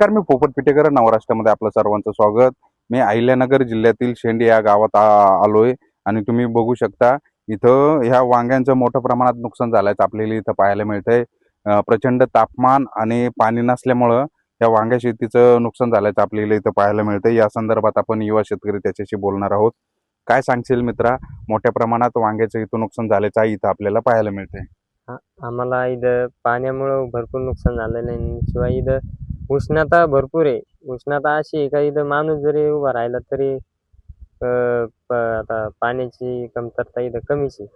नमस्कार, मी पोपट पिटेकर. नवराष्ट्रामध्ये आपलं सर्वांचं स्वागत. मी अहिल्यानगर जिल्ह्यातील शेंडी या गावात आलोय आणि तुम्ही बघू शकता इथं ह्या वांग्यांचं मोठ्या प्रमाणात नुकसान झाल्याचं आपल्याला इथं पाहायला मिळतंय. प्रचंड तापमान आणि पाणी नसल्यामुळं या वांग्या शेतीचं नुकसान झाल्याचं आपल्याला इथं पाहायला मिळतंय. या संदर्भात आपण युवा शेतकरी त्याच्याशी बोलणार आहोत. काय सांगशील मित्रा, मोठ्या प्रमाणात वांग्याचं इथं नुकसान झाल्याचं इथं आपल्याला पाहायला मिळतंय. आम्हाला इथं पाण्यामुळं भरपूर नुकसान झालेलं आहे आणि शिवाय इथं उष्णता भरपूर आहे. उष्णता अशी आहे का इथं माणूस जरी उभा राहिला तरी आता पाण्याची कमतरता इथं कमीच आहे.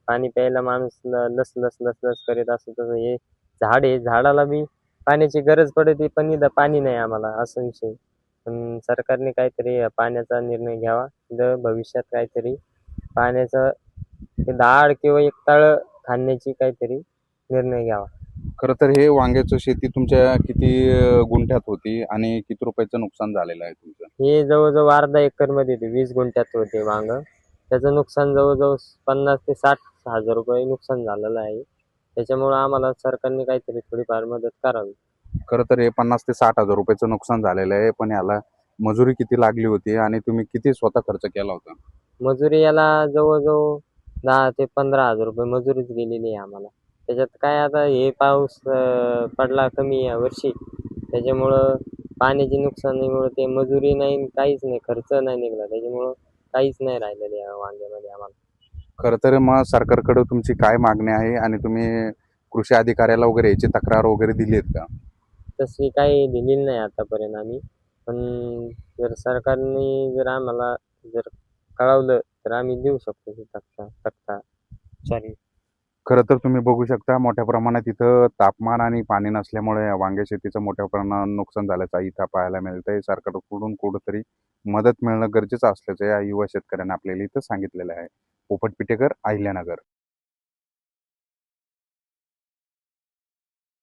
पाणी प्यायला माणूस लस लस लस लस करीत असं तसं. हे झाड आहे, झाडाला बी पाण्याची गरज पडते, पण इथं पाणी नाही आम्हाला, असा विषय. पण सरकारने काहीतरी पाण्याचा निर्णय घ्यावा. इथं भविष्यात काहीतरी पाण्याचं ते दाड किंवा एक तळ खाण्याची काहीतरी निर्णय घ्यावा. खरं तर हे वांग्याचं शेती तुमच्या किती गुंठ्यात होती आणि किती रुपयाचं नुकसान झालेलं आहे तुमचं? हे जवळजवळ अर्धा एकरमध्ये ते 20 गुंठ्यात होते वांग. त्याचं नुकसान जवळजवळ 50 ते 60 हजार रुपये नुकसान झालेलं आहे. त्याच्यामुळं आम्हाला सरकारने काहीतरी थोडीफार मदत करावी. खरं तर हे 50 ते 60 हजार रुपयाचं नुकसान झालेलं आहे, पण याला मजुरी किती लागली होती आणि तुम्ही किती स्वतः खर्च केला होता? मजुरी याला जवळजवळ 10 ते 15 हजार रुपये मजुरीच गेलेली आहे आम्हाला. त्याच्यात काय आता हे पाऊस पडला कमी या वर्षी, त्याच्यामुळं पाण्याची नुकसानीमुळं ते मजुरी नाही, काहीच नाही, खर्च नाही निघाला. त्याच्यामुळं काहीच नाही राहिलेलं या वांग्यामध्ये आम्हाला. खरं तर मग सरकारकडे तुमची काय मागणी आहे आणि तुम्ही कृषी अधिकाऱ्याला वगैरे याची तक्रार वगैरे दिली आहेत का? तशी काही दिलेली नाही आतापर्यंत आम्ही. पण जर सरकारने जर आम्हाला जर कळवलं तर आम्ही देऊ शकतो ते तक्ता. सॉरी. खरं तर तुम्ही बघू शकता मोठ्या प्रमाणात इथं तापमान आणि पाणी नसल्यामुळे या वांग्या शेतीचं मोठ्या प्रमाणात नुकसान झाल्याचं इथं पाहायला मिळतंय. सरकारकडून कुठंतरी मदत मिळणं गरजेचं असल्याचं या युवा शेतकऱ्यांना आपल्याला इथं सांगितलेलं आहे. पोपट पिटेकर, अहिल्यानगर.